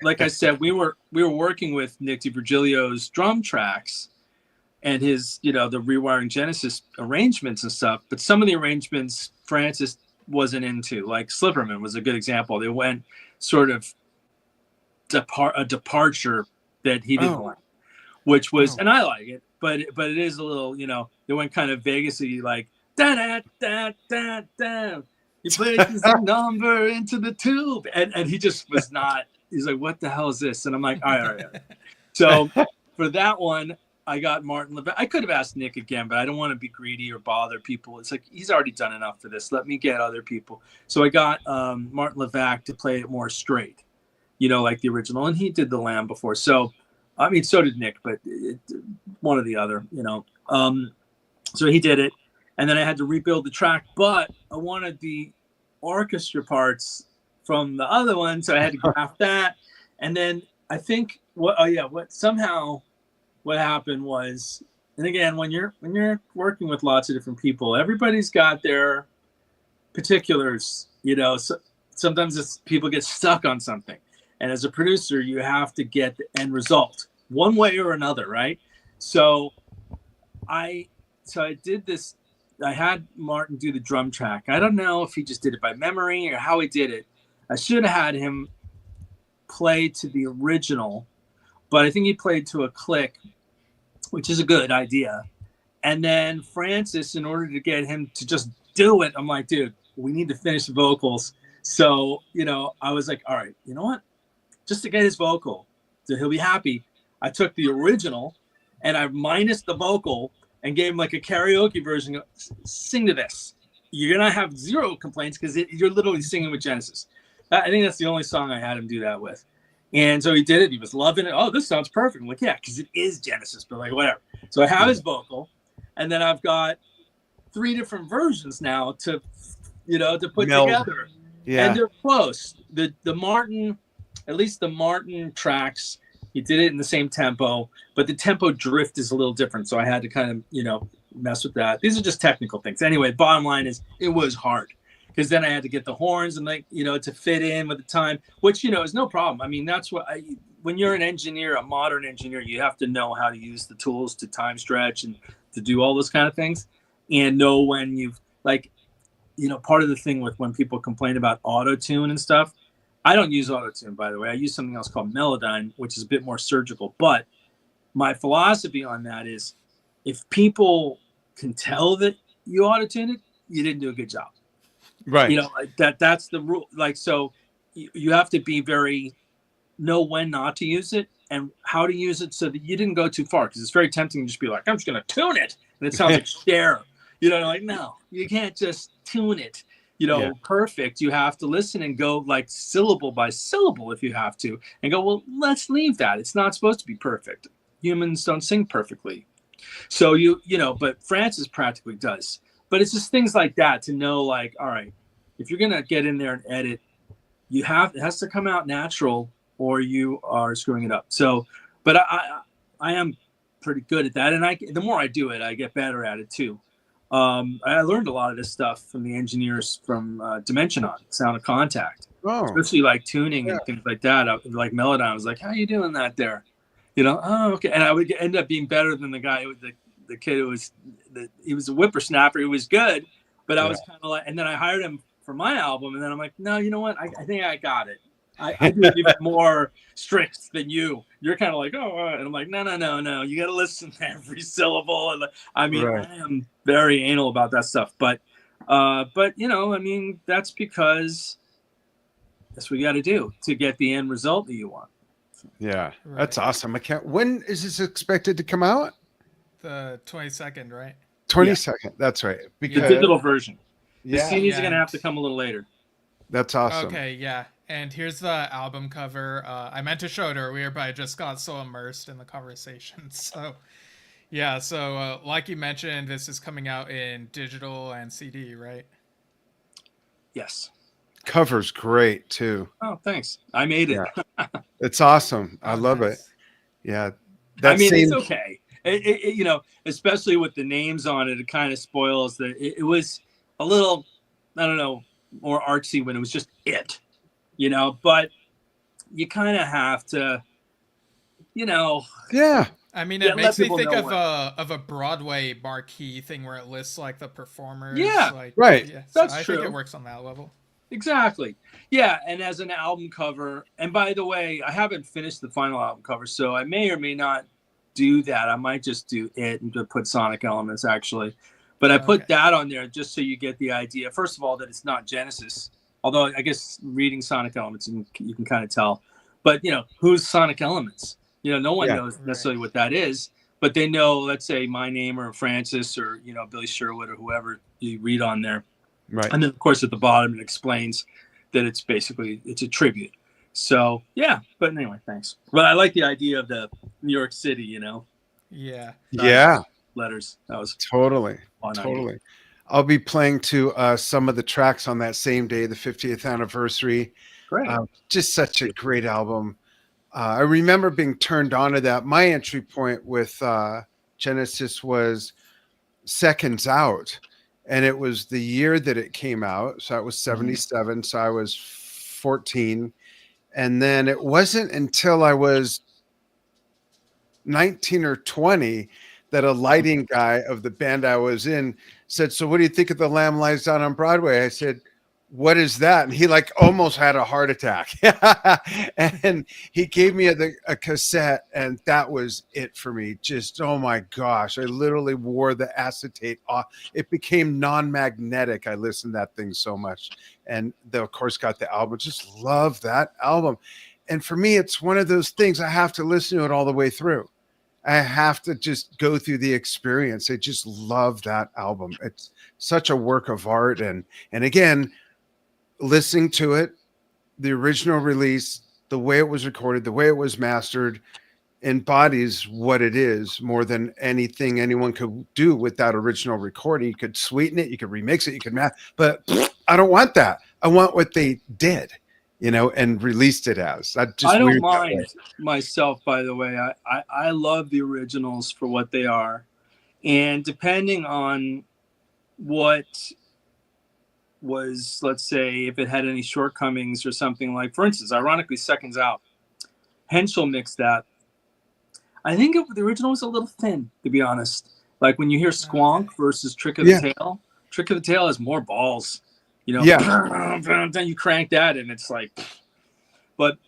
like I said, we were working with Nick DiVirgilio's drum tracks and his, the Rewiring Genesis arrangements and stuff. But some of the arrangements Francis wasn't into, like Slipperman was a good example. They went sort of a departure that he didn't like. which was, Oh. and I like it, but it is a little, you know, it went kind of Vegas-y, like da da da da da. He places a number into the tube, and he just was not. He's like, what the hell is this? And I'm like, all right. So for that one, I got Martin Levac. I could have asked Nick again, but I don't want to be greedy or bother people. It's like, he's already done enough for this. Let me get other people. So I got Martin Levac to play it more straight, you know, like the original. And he did the Lamb before. So, I mean, so did Nick, but one or the other, you know. So he did it. And then I had to rebuild the track, but I wanted the orchestra parts from the other one. So I had to graph that. And then I think what happened was, and again, when you're working with lots of different people, everybody's got their particulars, you know. So sometimes people get stuck on something, and as a producer, you have to get the end result one way or another, right? So I did this. I had Martin do the drum track. I don't know if he just did it by memory or how he did it. I should have had him play to the original, but I think he played to a click, which is a good idea. And then Francis, in order to get him to just do it, I'm like, dude, we need to finish the vocals. So, you know, I was like, all right, you know what? Just to get his vocal, so he'll be happy. I took the original and I minused the vocal and gave him like a karaoke version. Sing to this. You're going to have zero complaints because you're literally singing with Genesis. I think that's the only song I had him do that with. And so he did it. He was loving it. Oh, this sounds perfect. I'm like, yeah, because it is Genesis, but like, whatever. So I have his vocal, and then I've got 3 different versions now to put together. Yeah. And they're close. The Martin, at least the Martin tracks, he did it in the same tempo, but the tempo drift is a little different. So I had to kind of, you know, mess with that. These are just technical things. Anyway, bottom line is it was hard. Because then I had to get the horns and, like, you know, to fit in with the time, which, you know, is no problem. I mean, that's what when you're an engineer, a modern engineer, you have to know how to use the tools to time stretch and to do all those kind of things, and know when you've, like, you know, part of the thing with when people complain about auto-tune and stuff, I don't use auto-tune, by the way. I use something else called Melodyne, which is a bit more surgical. But my philosophy on that is, if people can tell that you auto-tune it, you didn't do a good job. Right. You know, like that's the rule. Like, so you have to be know when not to use it and how to use it so that you didn't go too far. Because it's very tempting to just be like, I'm just going to tune it. And it sounds like Cher. You know, like, no, you can't just tune it, you know, perfect. You have to listen and go like syllable by syllable if you have to, and go, well, let's leave that. It's not supposed to be perfect. Humans don't sing perfectly. So you know, but Francis practically does. But it's just things like that to know, like, all right, if you're going to get in there and edit, it has to come out natural or you are screwing it up. So, but I am pretty good at that. And the more I do it, I get better at it too. I learned a lot of this stuff from the engineers from Dimensionon, Sound of Contact, especially like tuning and things like that. Like Melodyne, I was like, how are you doing that there? You know, oh, okay. And I would end up being better than the guy who was the kid who was he was a whippersnapper. He was good, but I was kind of like, and then I hired him for my album, and then I'm like, no, you know what? I think I got it. I do it even more strict than you. You're kind of like, oh, and I'm like, no. You got to listen to every syllable. And I mean, I am very anal about that stuff, but you know, I mean, that's because that's what you got to do to get the end result that you want. Yeah, that's awesome. When is this expected to come out? The 22nd, right? 22nd. That's right. Because the digital version. The CDs are going to have to come a little later. That's awesome. Okay, yeah. And here's the album cover. I meant to show it earlier, but I just got so immersed in the conversation. So, yeah. So, like you mentioned, this is coming out in digital and CD, right? Yes. Cover's great too. Oh, thanks. I made it. Yeah. It's awesome. I love it. Yeah. It's okay. It, you know, especially with the names on it, it kind of spoils that it was a little, I don't know, more artsy when it was just it, you know, but you kind of have to, you know. Yeah. I mean, it makes me think of a Broadway marquee thing where it lists like the performers. Yeah, like, right. Yeah, that's I true. think it works on that level. Exactly. Yeah, and as an album cover, and by the way, I haven't finished the final album cover, so I may or may not do that. I might just do it and put Sonic Elements actually. But I put that on there just so you get the idea. First of all, that it's not Genesis. Although I guess reading Sonic Elements, you can kind of tell. But, who's Sonic Elements? No one knows necessarily what that is. But they know, let's say, my name or Francis or, Billy Sherwood or whoever you read on there. Right. And then, of course, at the bottom, it explains that it's a tribute. So, yeah. But anyway, thanks. But I like the idea of the New York City, Yeah. Yeah. Letters. That was totally. Idea. I'll be playing to some of the tracks on that same day, the 50th anniversary. Great. Just such a great album. I remember being turned on to that. My entry point with Genesis was Seconds Out. And it was the year that it came out. So it was 77. So I was 14. And then it wasn't until I was 19 or 20 that a lighting guy of the band I was in said, "So what do you think of The Lamb Lies Down on Broadway?" I said, "What is that?" And he almost had a heart attack. And he gave me a cassette, and that was it for me. Just, oh my gosh, I literally wore the acetate off. It became non-magnetic. I listened to that thing so much. And they, of course, got the album. Just love that album. And for me, it's one of those things I have to listen to it all the way through. I have to just go through the experience. I just love that album. It's such a work of art. And again, listening to it, the original release, the way it was recorded, the way it was mastered, embodies what it is more than anything anyone could do with that original recording. You could sweeten it, you could remix it, you could but I don't want that. I want what they did, and released it as. I don't mind myself, by the way. I love the originals for what they are. And depending on what was, let's say, if it had any shortcomings or something, like, for instance, ironically, Seconds Out, Henschel mixed that. I think the original was a little thin, to be honest. Like when you hear Squonk versus Trick of the Tail, Trick of the Tail has more balls. Then you crank that and it's like, but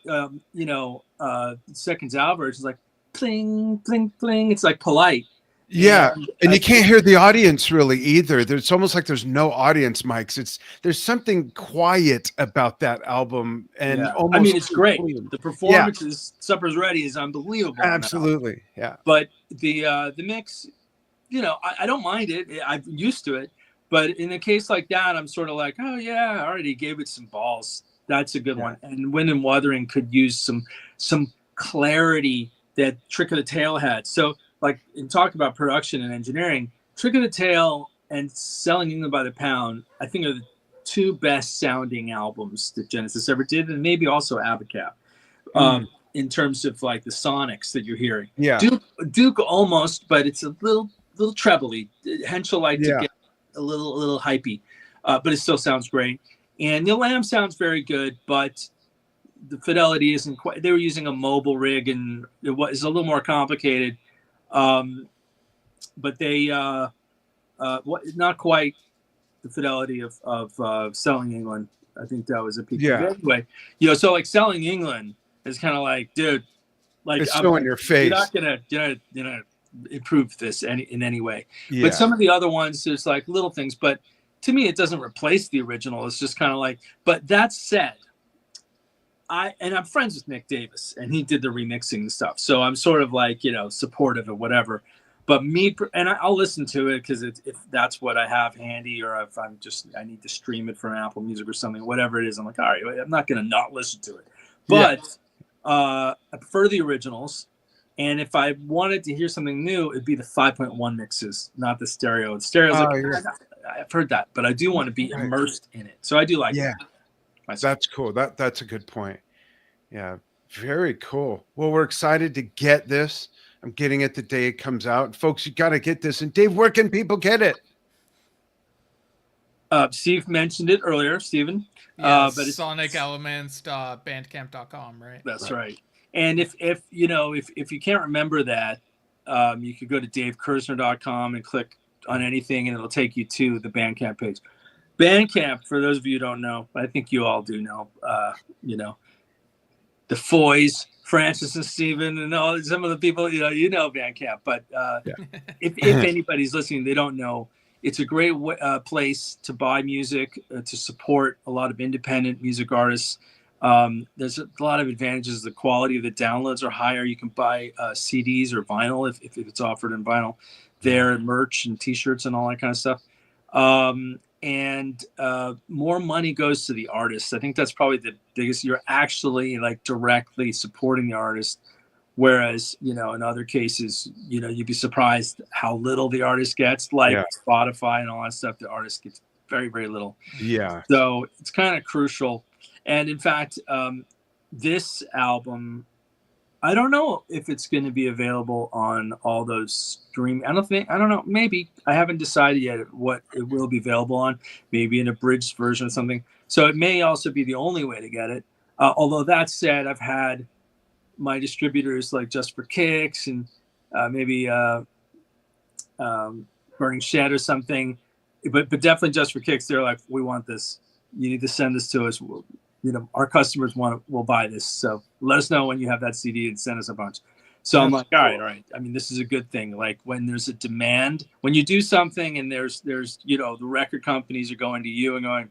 Seconds Out version is like pling, pling, pling. It's like polite. Yeah. And you can't hear the audience really either. It's almost like there's no audience mics. There's something quiet about that album. And it's great. The performances, Supper's Ready, is unbelievable. Absolutely. Yeah. But the mix, I don't mind it. I'm used to it. But in a case like that, I'm sort of like, oh yeah, I already gave it some balls. That's a good one. And Wind and Wuthering could use some clarity that Trick of the Tail had. So, like, in talk about production and engineering, Trick of the Tail and Selling England by the Pound, I think, are the two best sounding albums that Genesis ever did, and maybe also Abacab, in terms of like the sonics that you're hearing. Yeah. Duke almost, but it's a little trebly. Henschel liked to get a little hypey, but it still sounds great. And the Lamb sounds very good, but the fidelity isn't quite. They were using a mobile rig, and it was a little more complicated. But they not quite the fidelity of Selling England. I think that was a peak. Yeah. Anyway, so like Selling England is kind of like, dude, like, it's still in your face. You're not gonna improve this in any way. Yeah. But some of the other ones, there's like little things, but to me, it doesn't replace the original. It's just kind of like, but that said, I'm friends with Nick Davis, and he did the remixing and stuff. So I'm sort of like, supportive of whatever. But I'll listen to it because if that's what I have handy, or if I need to stream it from Apple Music or something, whatever it is, I'm like, all right, I'm not going to not listen to it. But I prefer the originals. And if I wanted to hear something new, it'd be the 5.1 mixes, not the stereo. The stereo's I've heard that, but I do want to be immersed in it. So I do like that. That's cool. That's a good point. Yeah, very cool. Well, we're excited to get this. I'm getting it the day it comes out. Folks, you got to get this. And Dave, where can people get it? Steve mentioned it earlier, Steven. But it's sonicelements.bandcamp.com, right? That's right. And if you can't remember that, you could go to davekerzner.com and click on anything, and it'll take you to the Bandcamp page. Bandcamp, for those of you who don't know, I think you all do know, the Foys, Francis and Steven, and all some of the people, Bandcamp. But if anybody's listening, they don't know. It's a great place to buy music, to support a lot of independent music artists. There's a lot of advantages. The quality of the downloads are higher. You can buy CDs or vinyl if it's offered in vinyl. There, merch and T-shirts and all that kind of stuff. And more money goes to the artist. I think that's probably the biggest. You're actually like directly supporting the artist, whereas in other cases, you'd be surprised how little the artist gets. Like Spotify and all that stuff, the artist gets very, very little. Yeah. So it's kind of crucial. And in fact, this album, I don't know if it's going to be available on all those streaming. I don't know. Maybe. I haven't decided yet what it will be available on. Maybe an abridged version or something. So it may also be the only way to get it. Although that said, I've had my distributors like Just for Kicks and maybe Burning Shed or something. But definitely Just for Kicks. They're like, we want this. You need to send this to us. Our customers will buy this. So let us know when you have that CD and send us a bunch. So I'm like, all right. I mean, this is a good thing. Like when there's a demand, when you do something and there's the record companies are going to you and going,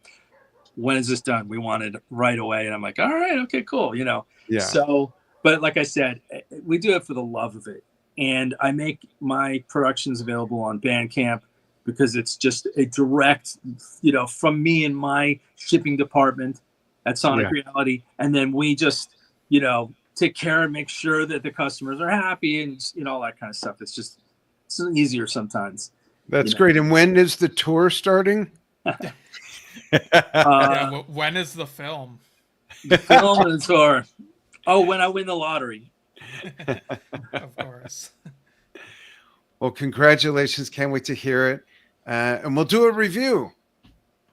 when is this done? We want it right away. And I'm like, all right, okay, cool. Yeah. So, but like I said, we do it for the love of it. And I make my productions available on Bandcamp because it's just a direct, from me and my shipping department at Sonic Reality, and then we just take care and make sure that the customers are happy and all that kind of stuff. It's easier sometimes. That's great. And when is the tour starting? When is the film? The film and the tour. Oh, when I win the lottery. Of course. Well, congratulations. Can't wait to hear it. And we'll do a review.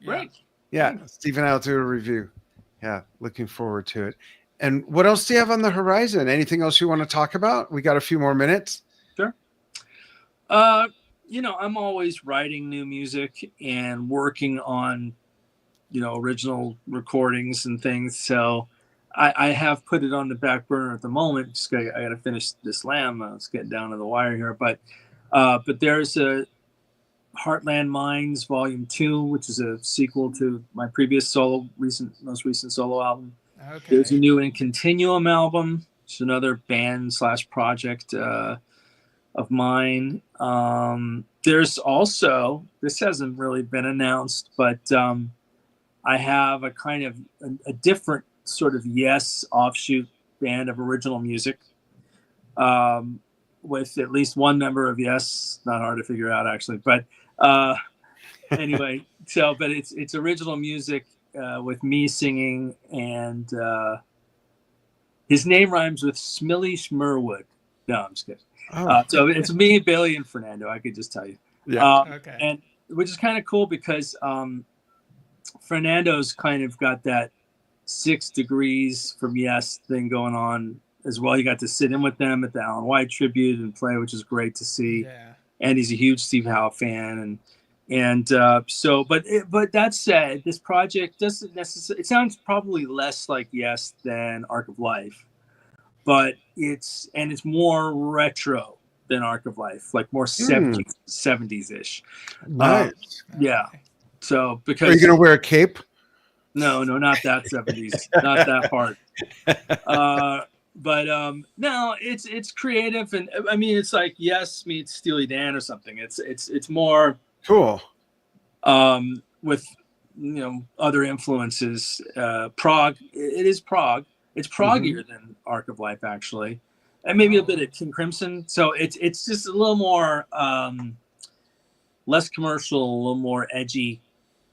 Right. Yeah, Steve and I will do a review. Yeah, looking forward to it. And what else do you have on the horizon? Anything else you want to talk about? We got a few more minutes. Sure. I'm always writing new music and working on, original recordings and things. So I have put it on the back burner at the moment. Just I got to finish this Lamb. Let's get down to the wire here. But there's a Heartland Mines Volume 2, which is a sequel to my previous most recent solo album. Okay. There's a new In Continuum album. It's another band/project of mine. There's also, this hasn't really been announced, but I have a kind of a different sort of Yes offshoot band of original music. With at least one member of Yes, not hard to figure out actually, but anyway, but it's original music with me singing, and his name rhymes with Smilly Schmerwood. No, I'm just kidding. So it's me, Billy, and Fernando. I could just tell you. Yeah. Okay. And which is kind of cool because Fernando's kind of got that 6 Degrees from Yes thing going on as well. You got to sit in with them at the Alan White tribute and play, which is great to see. Yeah. And he's a huge Steve Howe fan, but that said, this project doesn't necessarily. It sounds probably less like Yes than Arc of Life, but it's more retro than Arc of Life, like more 70s ish. Nice. Yeah. So because are you gonna wear a cape? No, not that 70s, not that part. But no, it's creative, and I mean it's like Yes meets Steely Dan or something. It's more cool. With other influences. Prog. It is prog. It's proggier than Arc of Life actually, and maybe a bit of King Crimson. So it's just a little more less commercial, a little more edgy,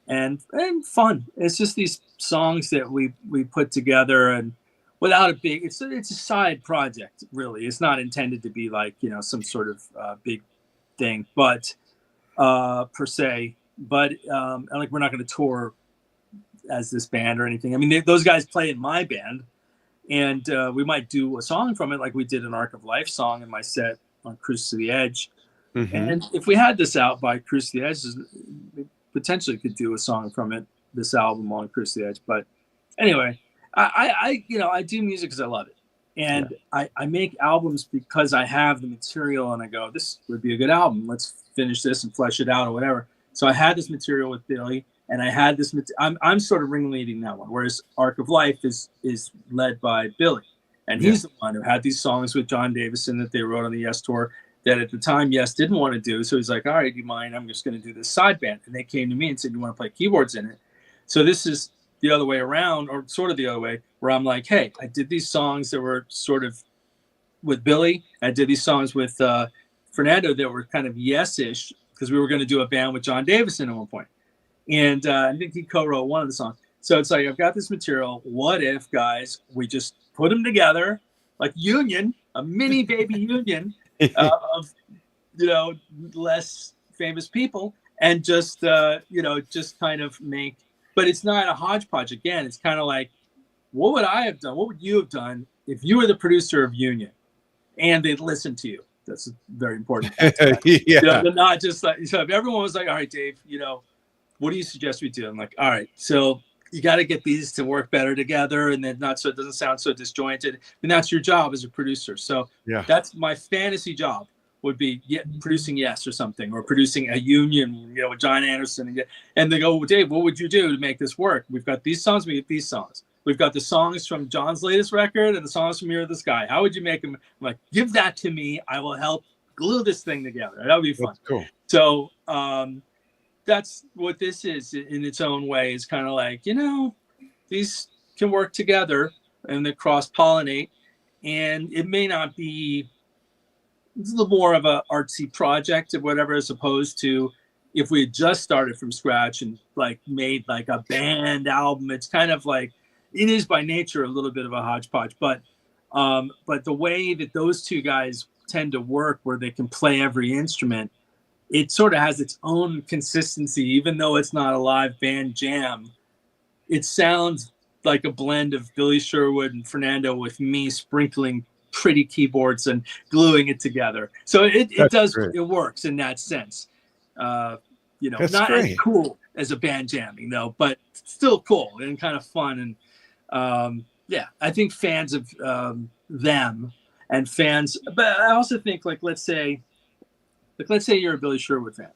and fun. It's just these songs that we put together and. Without a big, it's a side project, really. It's not intended to be like, some sort of big thing, but per se. But like we're not going to tour as this band or anything. I mean, those guys play in my band, and we might do a song from it, like we did an Arc of Life song in my set on Cruise to the Edge. Mm-hmm. And if we had this out by Cruise to the Edge, we potentially could do a song from it, this album on Cruise to the Edge. But anyway. I do music because I love it. And I make albums because I have the material and I go, this would be a good album. Let's finish this and flesh it out or whatever. So I had this material with Billy, and I had this. I'm sort of ringleading that one, whereas Arc of Life is led by Billy, and he's the one who had these songs with John Davison that they wrote on the Yes tour that at the time Yes didn't want to do. So he's like, all right, do you mind? I'm just going to do this side band. And they came to me and said, you want to play keyboards in it? So this is the other way around, or sort of the other way, where I'm like, hey, I did these songs that were sort of with Billy. I did these songs with Fernando that were kind of Yes-ish, because we were going to do a band with John Davison at one point. And I think he co-wrote one of the songs. So it's like, I've got this material. What if, guys, we just put them together like Union, a mini baby Union of, less famous people, and just, just kind of make, but it's not a hodgepodge. Again, it's kind of like, what would I have done? What would you have done if you were the producer of Union and they'd listen to you? That's very important. Not just like, so if everyone was like, all right, Dave, what do you suggest we do? I'm like, all right, so you got to get these to work better together, and then not so it doesn't sound so disjointed. And that's your job as a producer. So that's my fantasy job, would be producing Yes or something, or producing a Union, with John Anderson. And they go, well, Dave, what would you do to make this work? We've got these songs, we get these songs. We've got the songs from John's latest record and the songs from Mirror of the Sky. How would you make them? I'm like, give that to me. I will help glue this thing together. That would be fun. That's cool. So that's what this is in its own way. It's kind of like, these can work together and they cross-pollinate. And it may not be, it's a little more of an artsy project or whatever, as opposed to if we had just started from scratch and like made like a band album. It's kind of like, it is by nature a little bit of a hodgepodge, but the way that those two guys tend to work, where they can play every instrument, it sort of has its own consistency. Even though it's not a live band jam, it sounds like a blend of Billy Sherwood and Fernando with me sprinkling pretty keyboards and gluing it together. So it works in that sense. Not as cool as a band jamming though, but still cool and kind of fun. And I think fans of them and fans, but I also think let's say you're a Billy Sherwood fan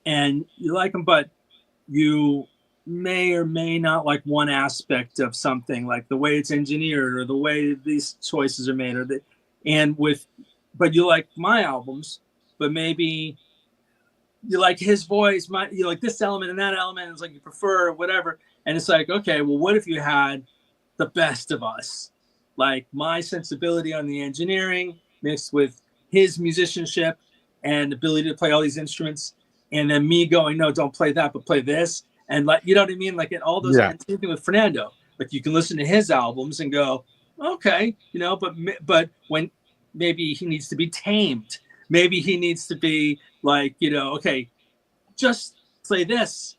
and you like him, but you may or may not like one aspect of something, like the way it's engineered or the way these choices are made, but you like my albums, but maybe you like his voice, you like this element and that element, it's like you prefer whatever. And it's like, okay, well, what if you had the best of us? Like my sensibility on the engineering mixed with his musicianship and ability to play all these instruments. And then me going, no, don't play that, but play this. And like, you know what I mean? Like in all those, same thing with Fernando. Like you can listen to his albums and go, okay, but when maybe he needs to be tamed, maybe he needs to be like, okay, just play this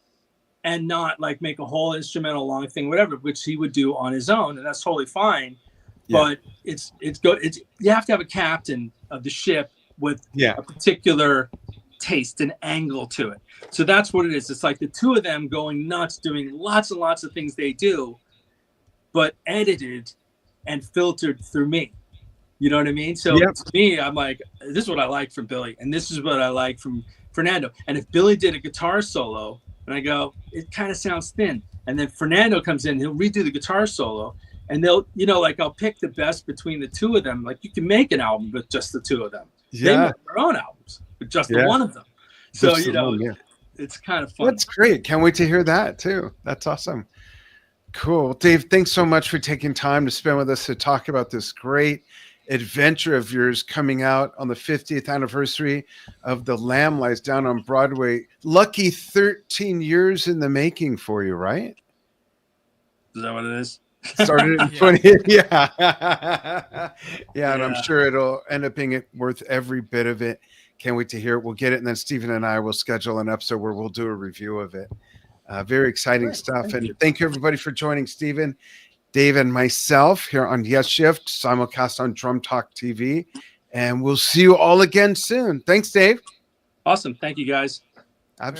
and not like make a whole instrumental long thing, whatever, which he would do on his own. And that's totally fine. Yeah. But you have to have a captain of the ship with a particular taste and angle to it. So that's what it is. It's like the two of them going nuts, doing lots and lots of things they do, but edited and filtered through me. You know what I mean? So to me, I'm like, this is what I like from Billy, and this is what I like from Fernando. And if Billy did a guitar solo, and I go, it kind of sounds thin. And then Fernando comes in, he'll redo the guitar solo, and they'll, I'll pick the best between the two of them. Like you can make an album with just the two of them. They make their own albums with just the one of them. So, it's kind of fun. That's great. Can't wait to hear that too. That's awesome. Cool. Dave, thanks so much for taking time to spend with us to talk about this great adventure of yours coming out on the 50th anniversary of The Lamb Lies Down on Broadway. Lucky 13 years in the making for you, right? Is that what it is? Started in 20. Yeah, and I'm sure it'll end up being worth every bit of it. Can't wait to hear it. We'll get it, and then Stephen and I will schedule an episode where we'll do a review of it. Very exciting stuff. Thank you, everybody, for joining Stephen, Dave, and myself here on Yesshift, simulcast on Drum Talk TV. And we'll see you all again soon. Thanks, Dave. Awesome. Thank you, guys. Absolutely.